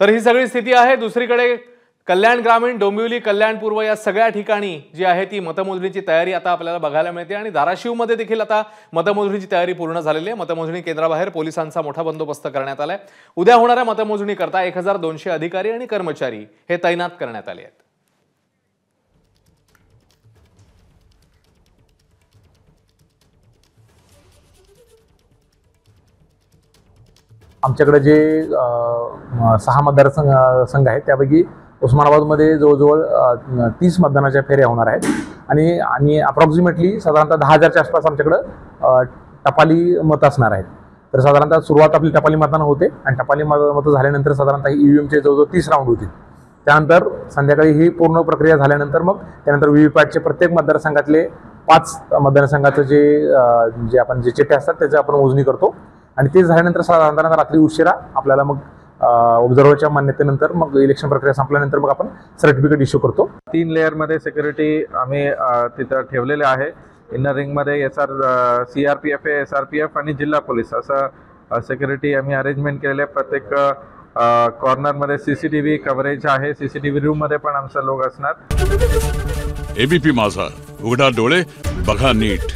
तर ही सगळी स्थिती आहे। दुसरीकडे कल्याण ग्रामीण, डोंबिवली, कल्याण पूर्व या सगळ्या ठिकाणी जी आहे ती मतमोजणीची तयारी आता आपल्याला बघायला मिळते आणि धाराशिवमध्ये देखील आता मतमोजणीची तयारी पूर्ण झालेली आहे। मतमोजणी केंद्राबाहेर पोलिसांचा मोठा बंदोबस्त करण्यात आलाय। उद्या होणाऱ्या मतमोजणी करता 1200 अधिकारी आणि कर्मचारी हे तैनात करण्यात आले आहेत। आमच्याकडे जे 6 मतदारसंघ आहेत त्यापैकी उस्मानाबादमध्ये जवळजवळ 30 मतदानाच्या फेऱ्या होणार आहेत आणि अप्रॉक्सिमेटली साधारणतः 10,000च्या आसपास आमच्याकडे टपाली मत असणार आहेत। तर साधारणतः सुरुवात आपली टपाली मतदान होते आणि टपाली मतं झाल्यानंतर साधारणतः ईव्हीएमचे जवळजवळ 30 राऊंड होतील। त्यानंतर संध्याकाळी ही पूर्ण प्रक्रिया झाल्यानंतर मग त्यानंतर व्हीव्हीपॅटचे प्रत्येक मतदारसंघातले 5 मतदारसंघाचं जे आपण जे चिठ्ठ्या असतात त्याची आपण मोजणी करतो आणि ते झाल्यानंतर साधारणतः रात्री उशिरा आपल्याला मग ऑब्झर्व्हरच्या मान्यतेनंतर मग इलेक्शन प्रक्रिया संपल्यानंतर मग आपण सर्टिफिकेट इश्यू करतो। 3 लेअरमध्ये सिक्युरिटी आम्ही तिथं ठेवलेले आहे। इनर रिंगमध्ये सीआरपीएफ आहे, एसआरपीएफ आणि जिल्हा पोलीस असं सिक्युरिटी आम्ही अरेंजमेंट केलेले आहे। प्रत्येक कॉर्नरमध्ये सीसीटीव्ही कव्हरेज आहे। सीसीटीव्ही रूममध्ये पण आमचे लोक असणार। एबीपी माझा, उघडा डोळे बघा नीट।